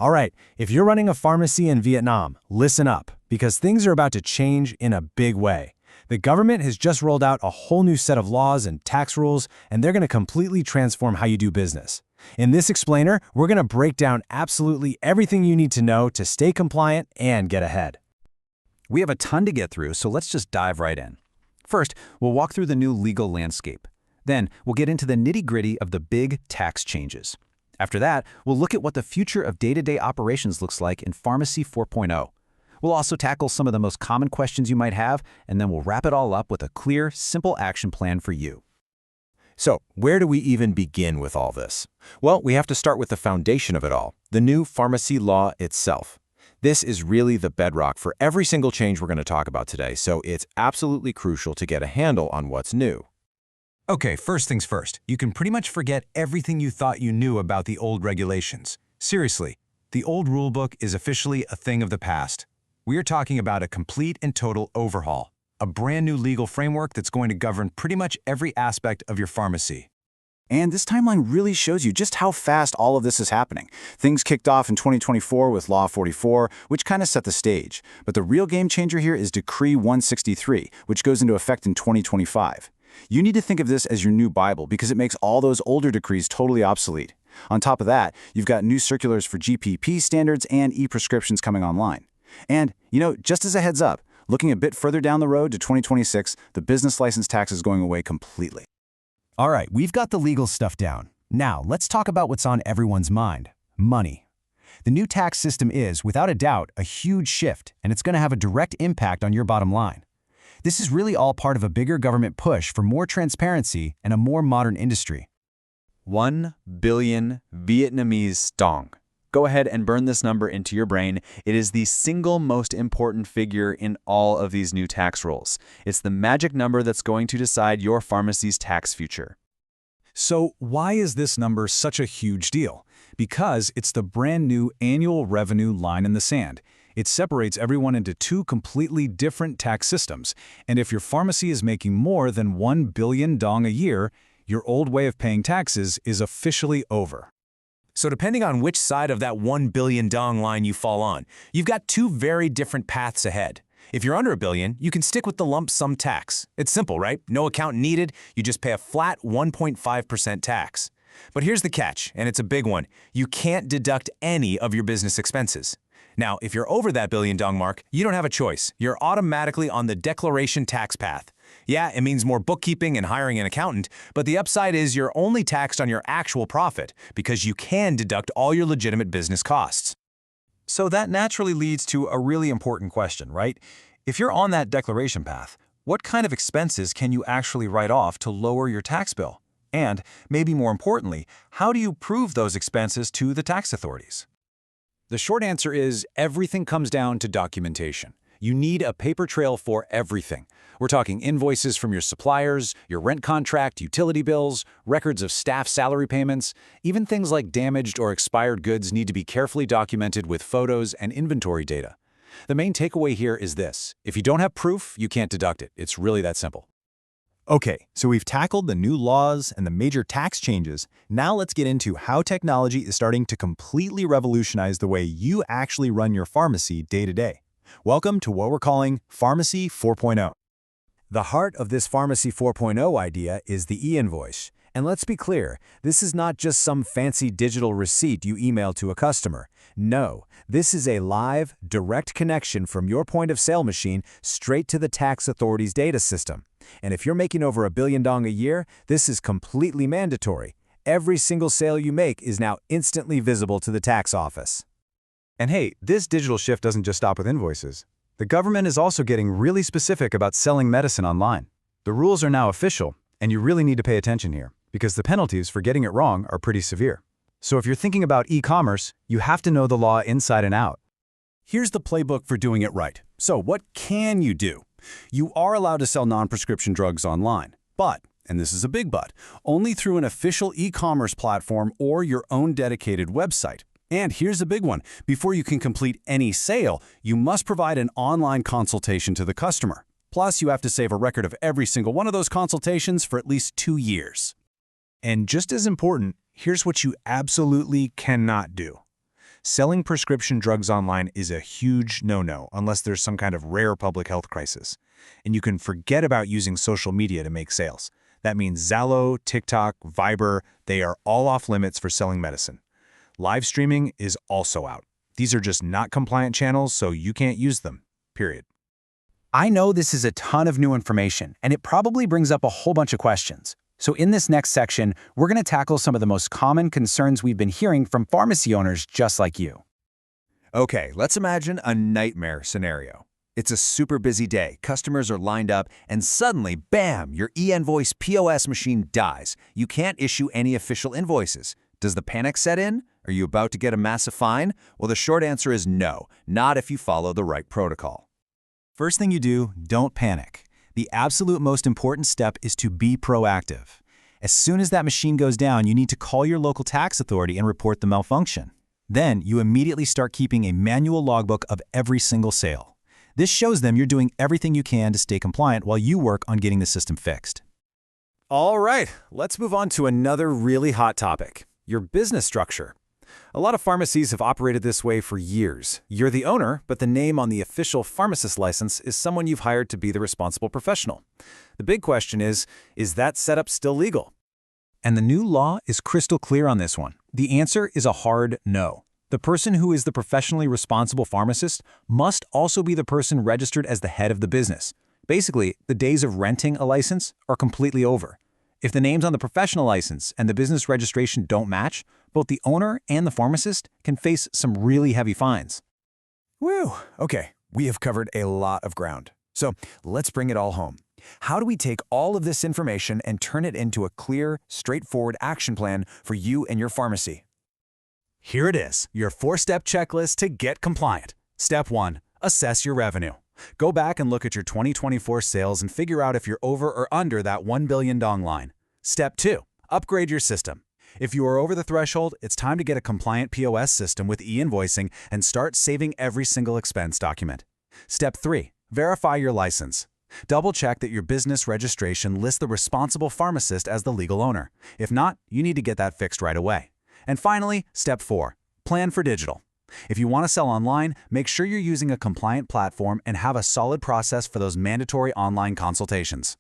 All right, if you're running a pharmacy in Vietnam, listen up, because things are about to change in a big way. The government has just rolled out a whole new set of laws and tax rules, and they're going to completely transform how you do business. In this explainer, we're going to break down absolutely everything you need to know to stay compliant and get ahead. We have a ton to get through, so let's just dive right in. First, we'll walk through the new legal landscape. Then, we'll get into the nitty-gritty of the big tax changes. After that, we'll look at what the future of day-to-day operations looks like in Pharmacy 4.0. We'll also tackle some of the most common questions you might have, and then we'll wrap it all up with a clear, simple action plan for you. So, where do we even begin with all this? Well, we have to start with the foundation of it all, the new pharmacy law itself. This is really the bedrock for every single change we're going to talk about today, so it's absolutely crucial to get a handle on what's new. Okay, first things first. You can pretty much forget everything you thought you knew about the old regulations. Seriously, the old rulebook is officially a thing of the past. We are talking about a complete and total overhaul, a brand new legal framework that's going to govern pretty much every aspect of your pharmacy. And this timeline really shows you just how fast all of this is happening. Things kicked off in 2024 with Law 44, which kind of set the stage. But the real game changer here is Decree 163, which goes into effect in 2025. You need to think of this as your new Bible because it makes all those older decrees totally obsolete. On top of that, you've got new circulars for GPP standards and e-prescriptions coming online. And, just as a heads up, looking a bit further down the road to 2026, the business license tax is going away completely. All right, we've got the legal stuff down. Now, let's talk about what's on everyone's mind: money. The new tax system is, without a doubt, a huge shift, and it's going to have a direct impact on your bottom line. This is really all part of a bigger government push for more transparency and a more modern industry. 1 billion Vietnamese dong. Go ahead and burn this number into your brain. It is the single most important figure in all of these new tax rules. It's the magic number that's going to decide your pharmacy's tax future. So why is this number such a huge deal? Because it's the brand new annual revenue line in the sand. It separates everyone into two completely different tax systems, and if your pharmacy is making more than 1 billion dong a year, your old way of paying taxes is officially over. So depending on which side of that 1 billion dong line you fall on, you've got two very different paths ahead. If you're under a billion, you can stick with the lump sum tax. It's simple, right? No account needed, you just pay a flat 1.5% tax. But here's the catch, and it's a big one. You can't deduct any of your business expenses. Now, if you're over that billion dong mark, you don't have a choice. You're automatically on the declaration tax path. Yeah, it means more bookkeeping and hiring an accountant, but the upside is you're only taxed on your actual profit because you can deduct all your legitimate business costs. So that naturally leads to a really important question, right? If you're on that declaration path, what kind of expenses can you actually write off to lower your tax bill? And, maybe more importantly, how do you prove those expenses to the tax authorities? The short answer is everything comes down to documentation. You need a paper trail for everything. We're talking invoices from your suppliers, your rent contract, utility bills, records of staff salary payments. Even things like damaged or expired goods need to be carefully documented with photos and inventory data. The main takeaway here is this: if you don't have proof, you can't deduct it. It's really that simple. Okay, so we've tackled the new laws and the major tax changes. Now let's get into how technology is starting to completely revolutionize the way you actually run your pharmacy day to day. Welcome to what we're calling Pharmacy 4.0. The heart of this Pharmacy 4.0 idea is the e-invoice. And let's be clear, this is not just some fancy digital receipt you email to a customer. No, this is a live, direct connection from your point-of-sale machine straight to the tax authority's data system. And if you're making over 1 billion dong a year, this is completely mandatory. Every single sale you make is now instantly visible to the tax office. And hey, this digital shift doesn't just stop with invoices. The government is also getting really specific about selling medicine online. The rules are now official, and you really need to pay attention here, because the penalties for getting it wrong are pretty severe. So if you're thinking about e-commerce, you have to know the law inside and out. Here's the playbook for doing it right. So what can you do? You are allowed to sell non-prescription drugs online, but, and this is a big but, only through an official e-commerce platform or your own dedicated website. And here's a big one. Before you can complete any sale, you must provide an online consultation to the customer. Plus, you have to save a record of every single one of those consultations for at least 2 years. And just as important, here's what you absolutely cannot do. Selling prescription drugs online is a huge no-no unless there's some kind of rare public health crisis. And you can forget about using social media to make sales. That means Zallo, TikTok, Viber, they are all off limits for selling medicine. Live streaming is also out. These are just not compliant channels, so you can't use them, period. I know this is a ton of new information, and it probably brings up a whole bunch of questions. So in this next section, we're going to tackle some of the most common concerns we've been hearing from pharmacy owners just like you. Okay, let's imagine a nightmare scenario. It's a super busy day, customers are lined up, and suddenly, bam, your e-invoice POS machine dies. You can't issue any official invoices. Does the panic set in? Are you about to get a massive fine? Well, the short answer is no, not if you follow the right protocol. First thing you do, don't panic. The absolute most important step is to be proactive. As soon as that machine goes down, you need to call your local tax authority and report the malfunction. Then, you immediately start keeping a manual logbook of every single sale. This shows them you're doing everything you can to stay compliant while you work on getting the system fixed. All right, let's move on to another really hot topic, your business structure. A lot of pharmacies have operated this way for years. You're the owner, but the name on the official pharmacist license is someone you've hired to be the responsible professional. The big question is that setup still legal? And the new law is crystal clear on this one. The answer is a hard no. The person who is the professionally responsible pharmacist must also be the person registered as the head of the business. Basically, the days of renting a license are completely over. If the names on the professional license and the business registration don't match, both the owner and the pharmacist can face some really heavy fines. Whew, okay, we have covered a lot of ground. So let's bring it all home. How do we take all of this information and turn it into a clear, straightforward action plan for you and your pharmacy? Here it is, your 4-step checklist to get compliant. Step 1, assess your revenue. Go back and look at your 2024 sales and figure out if you're over or under that 1 billion dong line. Step 2, upgrade your system. If you are over the threshold, it's time to get a compliant POS system with e-invoicing and start saving every single expense document. Step 3, verify your license. Double-check that your business registration lists the responsible pharmacist as the legal owner. If not, you need to get that fixed right away. And finally, step 4, plan for digital. If you want to sell online, make sure you're using a compliant platform and have a solid process for those mandatory online consultations.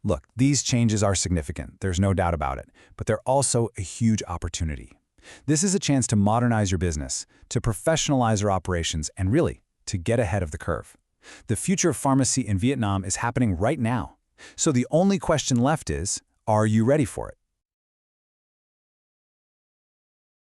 Look, these changes are significant, there's no doubt about it, but they're also a huge opportunity. This is a chance to modernize your business, to professionalize your operations, and really, to get ahead of the curve. The future of pharmacy in Vietnam is happening right now. So the only question left is, are you ready for it?